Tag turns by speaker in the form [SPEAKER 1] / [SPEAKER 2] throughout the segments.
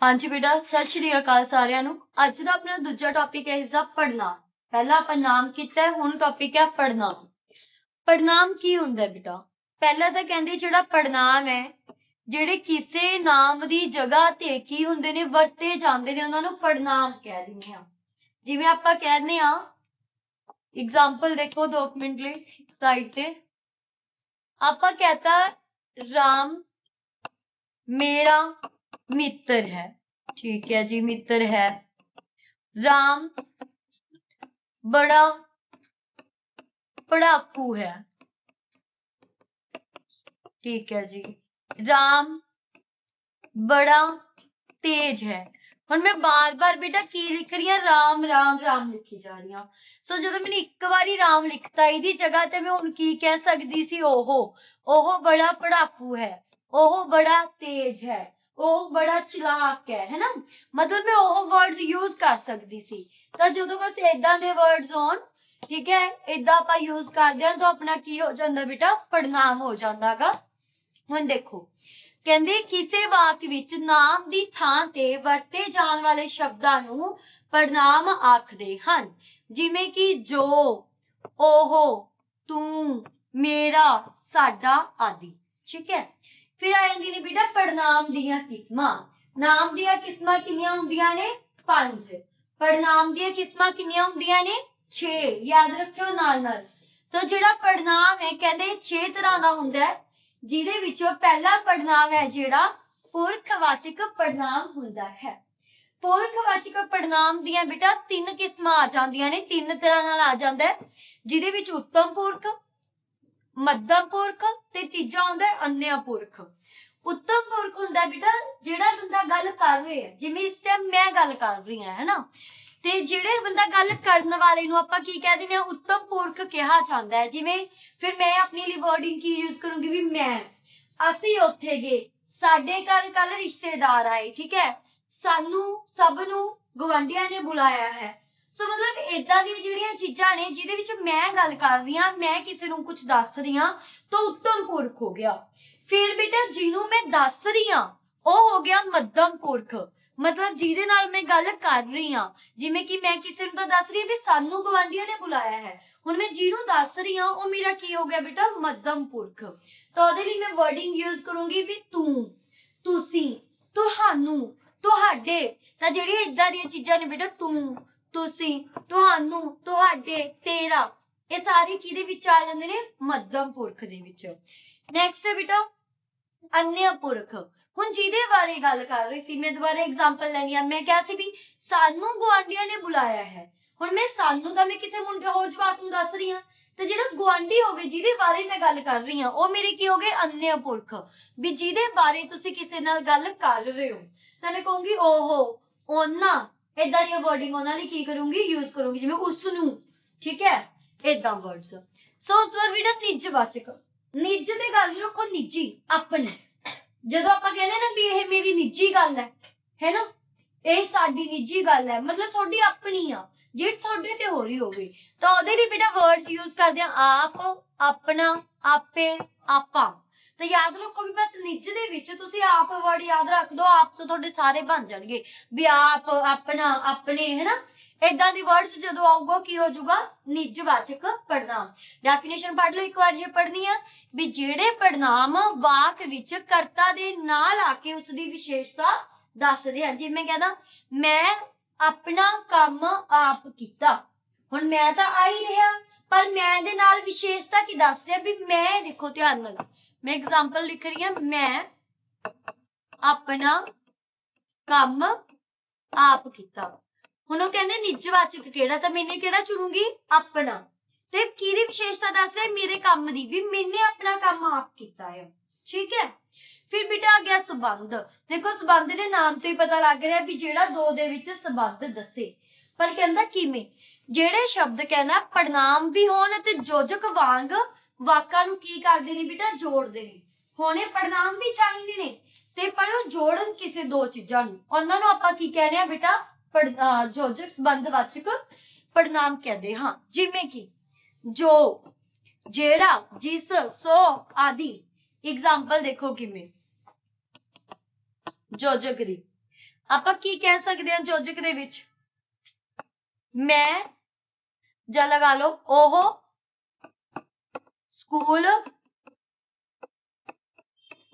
[SPEAKER 1] हाँ जी बेटा, सत श्री अकाल सारिਆਂ ਨੂੰ। ਅੱਜ ਦਾ ਆਪਣਾ ਦੂਜਾ ਟੌਪਿਕ ਹੈ ਇਸਦਾ ਪੜਨਾਮ। ਪਹਿਲਾਂ ਆਪਾਂ ਨਾਮ ਕੀਤਾ ਹੈ, ਹੁਣ ਟੌਪਿਕ ਹੈ ਪੜਨਾਮ। ਪੜਨਾਮ ਕੀ ਹੁੰਦਾ ਹੈ ਬੇਟਾ? ਪਹਿਲਾਂ ਤਾਂ ਕਹਿੰਦੇ ਜਿਹੜਾ ਪੜਨਾਮ ਹੈ, ਜਿਹੜੇ ਕਿਸੇ ਨਾਮ ਦੀ ਜਗ੍ਹਾ ਤੇ ਕੀ ਹੁੰਦੇ ਨੇ, ਵਰਤੇ ਜਾਂਦੇ ਨੇ, ਉਹਨਾਂ ਨੂੰ ਪੜਨਾਮ ਕਹਿ ਦਿੰਦੇ ਆ। ਜਿਵੇਂ ਆਪਾਂ ਕਹਿੰਦੇ ਆ, एग्जाम्पल देखो 2 मिनट ਲਈ ਸਾਈਡ ਤੇ। ਆਪਾਂ ਕਹਤਾ राम मेरा मित्र है, ठीक है जी, मित्र है। राम बड़ा पढ़ाकू है, ठीक है जी। राम बड़ा तेज है। ਹੁਣ ਮੈਂ ਬਾਰ-ਬਾਰ ਬੇਟਾ ਕੀ ਲਿਖ ਰਹੀ ਹਾਂ, ਰਾਮ ਰਾਮ ਰਾਮ ਲਿਖੀ ਜਾ ਰਹੀ ਹਾਂ। ਸੋ ਜਦੋਂ ਮੈंने ਇੱਕ ਵਾਰੀ ਰਾਮ ਲਿਖਤਾ, ਇਹਦੀ ਜਗ੍ਹਾ ਤੇ ਮੈਂ ਹੁਣ ਕੀ ਕਹਿ ਸਕਦੀ ਸੀ, ਉਹ ਬੜਾ ਪੜਾਕੂ ਹੈ, ਉਹ ਬੜਾ ਤੇਜ਼ ਹੈ, ਉਹ ਬੜਾ ਚਲਾਕ ਹੈ ਨਾ। ਮਤਲਬ ਮੈਂ ਉਹ ਵਰਡਸ ਯੂਜ਼ ਕਰ ਸਕਦੀ ਸੀ। ਤਾਂ ਜਦੋਂ ਬਸ ਏਦਾਂ ਦੇ ਵਰਡਸ ਹੋਣ, ਠੀਕ ਹੈ, ਏਦਾਂ ਆਪਾਂ ਯੂਜ਼ ਕਰਦੇ ਹਾਂ ਤਾਂ ਆਪਣਾ ਕੀ ਹੋ ਜਾਂਦਾ ਬੇਟਾ, ਪੜਨਾਮ ਹੋ ਜਾਂਦਾਗਾ। ਹੁਣ ਦੇਖੋ, ਕਹਿੰਦੇ ਕਿਸੇ ਵਾਕ ਵਿੱਚ ਨਾਮ ਦੀ ਥਾਂ ਤੇ ਵਰਤੇ ਜਾਣ ਵਾਲੇ ਸ਼ਬਦਾਂ ਨੂੰ ਪੜਨਾਮ ਆਖਦੇ ਹਨ। ਜਿਵੇਂ ਕਿ ਜੋ, ਉਹ, ਤੂੰ, ਮੇਰਾ, ਸਾਡਾ ਆਦਿ, ਠੀਕ ਹੈ। ਫਿਰ ਆ ਜਾਂਦੀ ਨੇ ਬੇਟਾ ਪੜਨਾਮ ਦੀਆਂ ਕਿਸਮਾਂ। ਨਾਮ ਦੀਆਂ ਕਿਸਮਾਂ ਕਿੰਨੀਆਂ ਹੁੰਦੀਆਂ ਨੇ? 5। ਪੜਨਾਮ ਦੀਆਂ ਕਿਸਮਾਂ ਕਿੰਨੀਆਂ ਹੁੰਦੀਆਂ ਨੇ? 6। ਯਾਦ ਰੱਖਿਓ ਨਾਲ ਨਾਲ। ਸੋ ਜਿਹੜਾ ਪੜਨਾਮ ਹੈ ਕਹਿੰਦੇ 6 ਤਰ੍ਹਾਂ ਦਾ ਹੁੰਦਾ ਹੈ, ਜਿਹਦੇ ਵਿੱਚੋਂ ਪਹਿਲਾ ਪੜਨਾਮ ਹੈ ਜਿਹੜਾ ਪੁਰਖਵਾਚਕ ਪੜਨਾਮ ਹੁੰਦਾ ਹੈ। ਪੁਰਖਵਾਚਕ ਪੜਨਾਮ ਦੀਆਂ ਬੇਟਾ 3 ਕਿਸਮਾਂ ਆ ਜਾਂਦੀਆਂ ਨੇ, 3 ਤਰ੍ਹਾਂ ਨਾਲ ਆ ਜਾਂਦਾ ਹੈ, ਜਿਹਦੇ ਵਿੱਚ ਉੱਤਮ ਪੁਰਖ, ਮੱਧਮ ਪੁਰਖ ਤੇ ਤੀਜਾ ਹੁੰਦਾ ਹੈ ਅੰਨ੍ਯ ਪੁਰਖ। ਉੱਤਮ ਪੁਰਖ ਹੁੰਦਾ ਬੇਟਾ ਜਿਹੜਾ ਬੰਦਾ ਗੱਲ ਕਰ ਰਿਹਾ ਹੈ, ਜਿਵੇਂ ਇਸ ਟਾਈਮ ਮੈਂ ਗੱਲ ਕਰ ਰਹੀ ਹਾਂ, ਹੈਨਾ। ਤੇ ਜਿਹੜੇ ਬੰਦਾ ਗੱਲ ਕਰਨ ਵਾਲੇ ਨੂੰ ਆਪਾਂ ਕੀ ਕਹਿ ਦਿੰਦੇ ਹਾਂ, ਉੱਤਮ ਪੁਰਖ ਕਿਹਾ ਜਾਂਦਾ ਹੈ। ਜਿਵੇਂ ਫਿਰ ਮੈਂ ਆਪਣੀ ਲਈ ਵਰਡਿੰਗ ਕੀ ਯੂਜ਼ ਕਰੂੰਗੀ, ਵੀ ਮੈਂ, ਅਸੀਂ ਉੱਥੇ ਗਏ, ਸਾਡੇ ਘਰ ਕੱਲ ਰਿਸ਼ਤੇਦਾਰ ਆਏ, ਠੀਕ ਹੈ, ਸਾਨੂੰ ਸਭ ਨੂੰ ਗਵਾਂਢੀਆਂ ਨੇ ਬੁਲਾਇਆ ਹੈ। ਸੋ ਮਤਲਬ ਏਦਾਂ ਦੀਆਂ ਜਿਹੜੀਆਂ ਚੀਜ਼ਾਂ ਨੇ ਜਿਹਦੇ ਵਿੱਚ ਮੈਂ ਗੱਲ ਕਰ ਰਹੀ ਹਾਂ, ਮੈਂ ਕਿਸੇ ਨੂੰ ਕੁਝ ਦੱਸ ਰਹੀ ਹਾਂ, ਤਾਂ ਉੱਤਮ ਪੁਰਖ ਹੋ ਗਿਆ। ਫਿਰ ਬੇਟਾ ਜਿਹਨੂੰ ਮੈਂ ਦੱਸ ਰਹੀ ਹਾਂ ਉਹ ਹੋ ਗਿਆ ਮੱਧਮ ਪੁਰਖ, ਮਤਲਬ ਜਿਹਦੇ ਨਾਲ ਮੈਂ ਗੱਲ ਕਰ ਰਹੀ ਹਾਂ। ਜਿਵੇਂ ਕਿ ਮੈਂ ਕਿਸੇ ਨੂੰ ਤਾਂ ਦੱਸ ਰਹੀ ਹਾਂ ਵੀ ਸਾਨੂੰ ਗਵਾਂਢੀਆਂ ਨੇ ਬੁਲਾਇਆ ਹੈ, ਹੁਣ ਮੈਂ ਜਿਹਨੂੰ ਦੱਸ ਰਹੀ ਹਾਂ ਉਹ ਮੇਰਾ ਕੀ ਹੋ ਗਿਆ ਬੇਟਾ, ਮੱਧਮ ਪੁਰਖ। ਤਾਂ ਉਹਦੇ ਲਈ ਮੈਂ ਵਰਡਿੰਗ ਯੂਜ਼ ਕਰੂੰਗੀ ਵੀ ਤੂੰ, ਤੁਸੀਂ, ਤੁਹਾਨੂੰ, ਤੁਹਾਡੇ। ਤਾਂ ਜਿਹੜੀਆਂ ਏਦਾਂ ਦੀਆਂ ਚੀਜ਼ਾਂ ਨੇ ਬੇਟਾ, ਤੂੰ, ਤੁਸੀਂ, ਤੁਹਾਨੂੰ, ਤੁਹਾਡੇ, ਤੇਰਾ, ਇਹ ਸਾਰੇ ਕਿਹਦੇ ਵਿੱਚ ਆ ਜਾਂਦੇ ਨੇ, ਮੱਧਮ ਪੁਰਖ ਦੇ ਵਿੱਚ। ਨੈਕਸਟ ਹੈ ਬੇਟਾ ਅੰਨ੍ਯ ਪੁਰਖ। ਹੁਣ ਜਿਹਦੇ ਬਾਰੇ ਗੱਲ ਕਰ ਰਹੀ ਸੀ, ਮੈਂ ਦੁਬਾਰਾ ਐਗਜ਼ਾਮਪਲ ਲੈਣੀ ਆ। ਮੈਂ ਕਿਹਾ ਸੀ ਵੀ ਸਾਨੂੰ ਗੁਆਂਢੀਆਂ ਨੇ ਬੁਲਾਇਆ ਹੈ, ਹੁਣ ਮੈਂ ਸਾਨੂੰ ਤਾਂ ਮੈਂ ਕਿਸੇ ਮੁੰਡੇ ਹੋਰ ਜਵਾਕ ਨੂੰ ਦੱਸ ਰਹੀ ਹਾਂ, ਤੇ ਜਿਹੜਾ ਗੁਆਂਢੀ ਹੋਵੇ ਜਿਹਦੇ ਬਾਰੇ ਮੈਂ ਗੱਲ ਕਰ ਰਹੀ ਹਾਂ ਉਹ ਮੇਰੇ ਕੀ ਹੋ ਗਏ, ਅੰਨ੍ਯ ਪੁਰਖ। ਵੀ ਜਿਹਦੇ ਬਾਰੇ ਤੁਸੀਂ ਕਿਸੇ ਨਾਲ ਗੱਲ ਕਰ ਰਹੇ ਹੋ ਤਾਂ ਮੈਂ ਕਹੂੰਗੀ ਉਹ, ਉਹਨਾਂ, ਏਦਾਂ ਦੀਆਂ ਵਰਡਿੰਗ ਉਹਨਾਂ ਲਈ ਕੀ ਕਰੂੰਗੀ, ਯੂਜ਼ ਕਰੂੰਗੀ। ਜਿਵੇਂ ਉਸਨੂੰ, ਠੀਕ ਹੈ, ਏਦਾਂ ਵਰਡਸ। ਸੋ ਉਸ ਤੋਂ ਬਾਅਦ ਬੇਟਾ ਨਿੱਜਵਾਚਕ। ਨਿੱਜ ਤੇ ਗੱਲ ਰੱਖੋ, ਨਿੱਜੀ, ਆਪਣੀ। ਜਦੋਂ ਆਪਾਂ ਕਹਿੰਦੇ ਨਾ ਵੀ ਇਹ ਮੇਰੀ ਨਿੱਜੀ ਗੱਲ ਹੈ ਨਾ, ਇਹ ਸਾਡੀ ਨਿੱਜੀ ਗੱਲ ਹੈ, ਮਤਲਬ ਤੁਹਾਡੀ ਆਪਣੀ ਆ, ਜਿਹੜੀ ਤੁਹਾਡੇ ਤੇ ਹੋ ਰਹੀ ਹੋਵੇ, ਤਾਂ ਉਹਦੇ ਲਈ ਬੇਟਾ ਵਰਡਸ ਯੂਜ਼ ਕਰਦੇ ਆ ਆਪ, ਆਪਣਾ, ਆਪੇ, ਆਪਾਂ। ਤਾਂ ਯਾਦ ਰੱਖੋ ਵੀ ਬਸ ਨਿੱਜ ਦੇ ਵਿੱਚ ਤੁਸੀਂ ਆਪ ਵਰਡ ਯਾਦ ਰੱਖ ਦੋ, ਆਪ ਤੋਂ ਤੁਹਾਡੇ ਸਾਰੇ ਬਣ ਜਾਣਗੇ, ਵੀ ਆਪ, ਆਪਣਾ, ਆਪਣੇ, ਹੈਨਾ। ਏਦਾਂ ਦੀ ਵਰਡਸ ਜਦੋਂ ਆਊਗਾ ਕੀ ਹੋ ਜਾਊਗਾ, ਨਿੱਜਵਾਚਕ ਪੜਨਾਮ। ਡੈਫੀਨੇਸ਼ਨ ਪੜ੍ਹ ਲਓ ਇੱਕ ਵਾਰ ਜੇ ਪੜ੍ਹਨੀ ਆ, ਵੀ ਜਿਹੜੇ ਪੜਨਾਮ ਵਾਕ ਵਿੱਚ ਕਰਤਾ ਦੇ ਨਾਲ ਆ ਕੇ ਉਸਦੀ ਵਿਸ਼ੇਸ਼ਤਾ ਦੱਸਦੇ ਹਨ। ਜਿਵੇਂ ਕਹਿੰਦਾ ਮੈਂ ਆਪਣਾ ਕੰਮ ਆਪ ਕੀਤਾ, ਹੁਣ ਮੈਂ ਤਾਂ ਆ ਹੀ ਰਿਹਾ, ਪਰ ਮੈਂ ਦੇ ਨਾਲ ਵਿਸ਼ੇਸ਼ਤਾ ਕੀ ਦੱਸ ਰਿਹਾ, ਵੀ ਮੈਂ, ਦੇਖੋ ਧਿਆਨ ਨਾਲ, ਮੈਂ ਐਗਜ਼ਾਮਪਲ ਲਿਖ ਰਹੀ ਹਾਂ, ਮੈਂ ਆਪਣਾ ਕੰਮ ਆਪ ਕੀਤਾ। ਹੁਣ ਉਹ ਕਹਿੰਦੇ ਨਿੱਜਵਾਚਕ ਕਿਹੜਾ, ਤਾਂ ਮੈਨੇ ਕਿਹੜਾ ਚੁਣੂਗੀ, ਆਪਣਾ। ਤੇ ਕਿਹਦੀ ਵਿਸ਼ੇਸ਼ਤਾ ਦੱਸ ਰਿਹਾ, ਮੇਰੇ ਕੰਮ ਦੀ, ਵੀ ਮੈਨੇ ਆਪਣਾ ਕੰਮ ਆਪ ਕੀਤਾ ਹੈ, ਠੀਕ ਹੈ। ਫਿਰ ਬੇਟਾ ਆ ਗਿਆ ਸੰਬੰਧ। ਦੇਖੋ ਸੰਬੰਧ ਦੇ ਨਾਮ ਤੋਂ ਹੀ ਪਤਾ ਲੱਗ ਰਿਹਾ ਵੀ ਜਿਹੜਾ ਦੋ ਦੇ ਵਿੱਚ ਸੰਬੰਧ ਦੱਸੇ, ਪਰ ਕਹਿੰਦਾ ਕਿਵੇਂ, ਜਿਹੜੇ ਸ਼ਬਦ ਕਹਿੰਦਾ ਪੜਨਾਮ ਵੀ ਹੋਣ ਤੇ ਯੋਜਕ ਵਾਂਗ ਵਾਕਾਂ ਨੂੰ ਕੀ ਕਰਦੇ ਨੇ ਬੇਟਾ, ਜੋੜਦੇ ਨੇ। ਹੋਣੇ ਪੜਨਾਮ ਵੀ ਚਾਹੀਦੇ ਨੇ ਤੇ ਪਰ ਉਹ ਜੋੜਨ ਕਿਸੇ ਦੋ ਚੀਜ਼ਾਂ ਨੂੰ, ਉਹਨਾਂ ਨੂੰ ਆਪਾਂ ਕੀ ਕਹਿ ਰਹੇ ਆ ਬੇਟਾ, ਯੋਜਕ ਸੰਬੰਧਵਾਚਕ ਪੜਨਾਮ ਕਹਿੰਦੇ ਹਾਂ। ਜਿਵੇਂ ਕਿ ਜੋ, ਜਿਹੜਾ, ਜਿਸ, ਸੋ ਆਦि। एग्जाम्पल देखो किमें, योजक दी ਆਪਾਂ ਕੀ ਕਹਿ ਸਕਦੇ ਹਾਂ ਯੋਜਕ ਦੇ ਵਿੱਚ? ਮੈਂ ਜਾਂ ਲਗਾ ਲਓ ਉਹ ਸਕੂਲ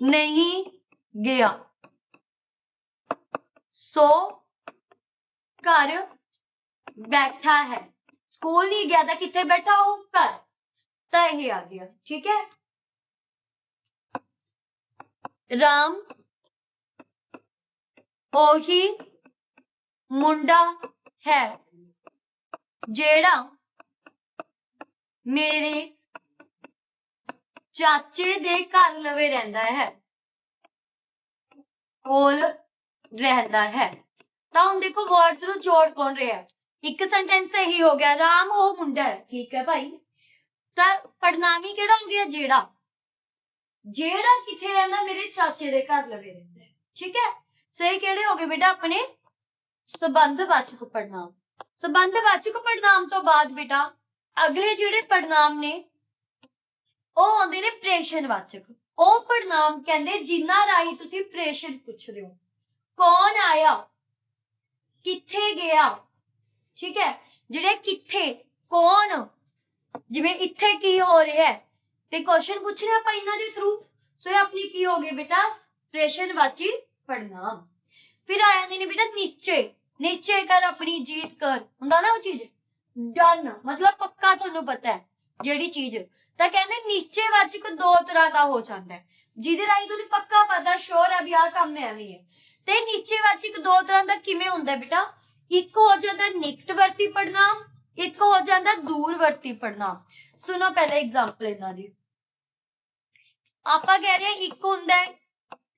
[SPEAKER 1] नहीं गया, सो घर बैठा है। स्कूल नहीं गया था, किथे बैठा हो? घर। तो यही आ गया। ठीक है, राम ओही मुंडा है जेड़ा मेरे चाचे दे घर लवे रहंदा है, कोल रहंदा है। तो हम देखो वर्ड्स नु जोड़ कौन रहा है? एक सेंटेंस तो यही हो गया, राम वो मुंडा है। ठीक है भाई, तो पड़नामी केड़ा हो गया? जेड़ा। जेड़ा किथे रहंदा? मेरे चाचे दे घर लवे रहंदा है। ठीक है, सो ये केड़े हो गए बेटा अपने संबंधवाचक पड़नाम। संबंधवाचक पड़नाम तो बाद बेटा अगले जेड़े पड़नाम ने ਉਹ ਆਉਂਦੇ ਨੇ ਪ੍ਰੇਸ਼ਨਵਾਚਕ। ਉਹ ਪੜਨਾਮ ਕਹਿੰਦੇ ਜਿਨ੍ਹਾਂ ਰਾਹੀਂ ਤੁਸੀਂ ਪ੍ਰੇਸ਼ਣ ਪੁੱਛਦੇ ਹੋ। ਕੌਣ ਆਇਆ, ਕਿੱਥੇ ਗਿਆ। ਠੀਕ ਹੈ, ਜਿਹੜੇ ਕਿੱਥੇ, ਕੌਣ, ਜਿਵੇਂ ਇੱਥੇ ਕੀ ਹੋ ਰਿਹਾ ਹੈ ਤੇ ਕੁਐਸਚਨ ਪੁੱਛ ਰਿਹਾ ਆਪਾਂ ਇਹਨਾਂ ਦੇ ਥਰੂ। ਸੋ ਇਹ ਆਪਣੀ ਕੀ ਹੋ ਗਏ ਬੇਟਾ? ਪ੍ਰੇਸ਼ਨਵਾਚੀ ਪੜਨਾਮ। ਫਿਰ ਆ ਜਾਂਦੇ ਨੇ ਬੇਟਾ ਨਿਸ਼ਚੈ। ਨਿਸ਼ਚੈ ਕਰ, ਆਪਣੀ ਜੀਤ ਕਰ, ਹੁੰਦਾ ਨਾ ਉਹ ਚੀਜ਼। ਡਨ ਮਤਲਬ ਪੱਕਾ ਤੁਹਾਨੂੰ ਪਤਾ ਹੈ ਜਿਹੜੀ ਚੀਜ਼। ਤਾਂ ਕਹਿੰਦੇ ਨਿਸ਼ਚੈਵਾਚਕ ਦੋ ਤਰ੍ਹਾਂ ਦਾ ਹੋ ਜਾਂਦਾ ਹੈ, ਜਿਹਦੇ ਰਾਹੀਂ ਤੁਹਾਨੂੰ ਪੱਕਾ ਪਤਾ ਸ਼ੋਰ ਹੈ ਵੀ ਆਹ ਕੰਮ ਐਵੇਂ ਹੈ। ਤੇ ਨਿਸ਼ਚੈਵਾਚਕ ਦੋ ਤਰ੍ਹਾਂ ਦਾ ਕਿਵੇਂ ਹੁੰਦਾ ਬੇਟਾ? ਇੱਕ ਹੋ ਜਾਂਦਾ ਨਿਕਟਵਰਤੀ ਪੜਨਾਮ, ਇੱਕ ਹੋ ਜਾਂਦਾ ਦੂਰਵਰਤੀ ਪੜਨਾਮ। ਸੁਣੋ ਪਹਿਲਾਂ ਐਗਜ਼ਾਮਪਲ ਇਹਨਾਂ ਦੀ। ਆਪਾਂ ਕਹਿ ਰਹੇ ਹਾਂ ਇੱਕ ਹੁੰਦਾ ਹੈ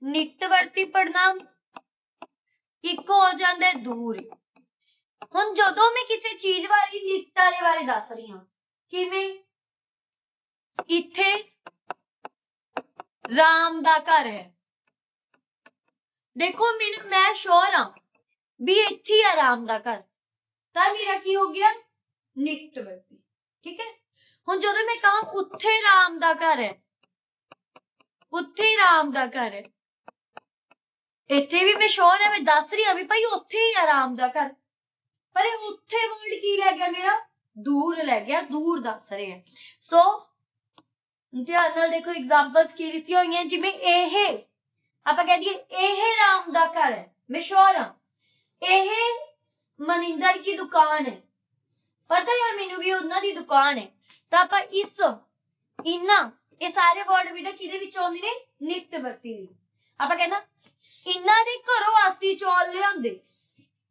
[SPEAKER 1] ਨਿਕਟਵਰਤੀ ਪੜਨਾਮ, ਇੱਕ ਹੋ ਜਾਂਦਾ ਦੂਰ। ਹੁਣ ਜਦੋਂ ਮੈਂ ਕਿਸੇ ਚੀਜ਼ ਬਾਰੇ ਨਿਕਟ ਵਾਲੇ ਬਾਰੇ ਦੱਸ ਰਹੀ ਹਾਂ, ਕਿਵੇਂ? इथे राम दा घर है। देखो मैं श्योर हाँ भी इथे है राम दा घर, तो मेरा की हो गया? निकटवर्ती। ठीक है, हुण जदों मैं कहा उत्थे राम दा घर है, उत्थे राम दा घर है, इथे भी मैं श्योर है, मैं दस रही हाँ भी भाई उत्थे ही है राम दा घर, पर उत्थे वर्ड की लै गया मेरा? दूर लै गया, दूर दस रहे हैं। सो ध्यान नाल देखो एग्जांपल्स की दित्ती हुई हैं, जिवें एह आपां कह दईए एह राम दा घर है, मैं श्योर हां एह मनिंदर की दुकान है, पता है मैनू भी उन्हां दी दुकान है। तो आपां इस, इन्ना, ये सारे वर्ड बेटा किहदे विच आउंदे ने? निकटवर्ती लई। आपां कहना इन्हां दे घरों आसी चौल लिआंदे,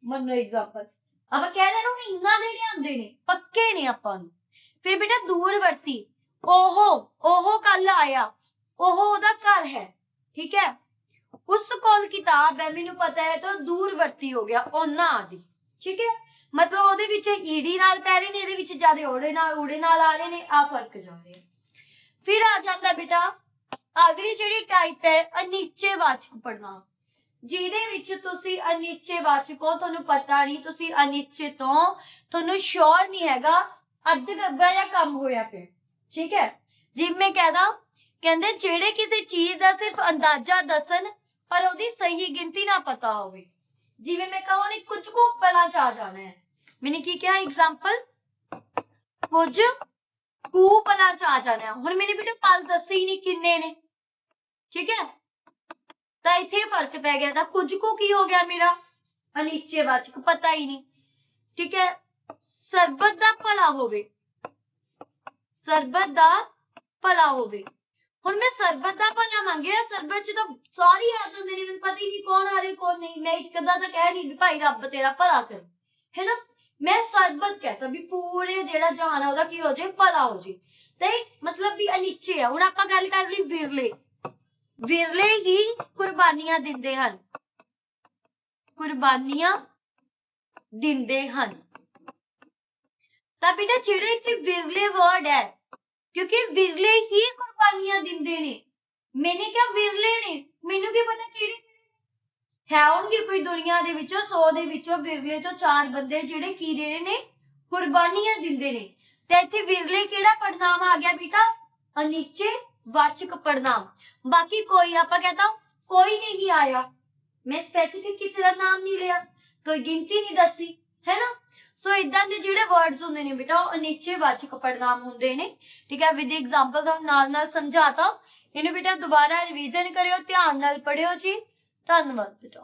[SPEAKER 1] मन्नो एग्जांपल आपां कह रहे ने इन्हां दे लिआंदे ने, पक्के ने आपां नूं। फिर बेटा दूरवर्ती, ओहो कल आया, ओहो ओदा घर है। ठीक है, उस कोल किताब है, मैनू पता है, तो दूरवर्ती हो गया ओना आदि। ठीक है, मतलब ओदे विच ईडी नाल पै रहे ने, इहदे विच ज्यादा ओड़े नाल आ रहे ने, आ फर्क जा रहे। फिर आ जांदा बेटा अगली जिहड़ी टाइप है अनिश्चयवाचक पड़नाम, जिहदे विच तुसीं अनिश्चयवाचक हो, तुहानूं पता नहीं, तुसीं अनिश्चित हो, तुहानूं श्योर नहीं हैगा, अद्ध गब्बा या काम होया पिया। ठीक है, जिवें मैं कहदा कहंदे जेड़े किसी चीज का सिर्फ अंदाजा दसन पर ओदी सही गिनती ना पता होवे। जिवें मैं कहां ने कुछ को पला च आ जाना है, मैंने की कहा एग्जांपल, कुछ कू पला च आ जाना है। हुण मैंने बेटा पल दसे ही नहीं किन्ने ने। ठीक है, तो इत्थे फर्क पै गया था, कुछ को की हो गया मेरा? अनिश्चयवाचक, पता ही नहीं। ठीक है, सरबत दा भला होवे, सरबत दा भला होवे। हुण मैं सरबत दा भला मंगिया, सरबत च तां सारे आ जांदे ने, मैनूं पता ही नहीं कौन आ रहे कौन नहीं। मैं एक दा तां कह नहीं भी भाई रब तेरा भला करे, है ना। मैं सरबत कहता भी पूरे जेड़ा जहान है ओदा की हो जाए, भला हो जाए। ते मतलब भी अनिश्चय है। हुण आपां गल कर लई विरले, विरले ही कुर्बानियां दिंदे हन, कुर्बानियां दिंदे हन। तां बेटा जेड़े इत्थे विरले वर्ड है, क्योंकि विरले ही कुर्बानियां दिंदे ने, मैंने क्या विरले ने, मैनू की पता किहड़े है होणगे कोई दुनिया दे विचों 100 दे विचों विरले तो 4 बंदे जिहड़े की दे रहे ने, कुर्बानियां दिंदे ने। ते इत्थे विरले किहड़ा पड़नाम आ गया बेटा? अनिश्चयवाचक पड़नाम। बाकी कोई, आपां कहता कोई नहीं आया, मैं स्पेसिफिक किसी का नाम नहीं लिया, कोई गिनती नहीं दसी, है ना। सो इदां दे जिहड़े वर्ड्स हुंदे ने बेटा ਉਹ ਅਨਿਸ਼ਚੈਵਾਚਕ ਪੜਨਾਮ ਹੁੰਦੇ ਨੇ। ठीक है, विद एग्जांपल ਦਾ ਨਾਲ ਸਮਝਾਤਾ। ਇਹਨੂੰ बेटा दोबारा रिवीजन करियो, ध्यान नाल पढ़ियो जी। धन्यवाद बेटा।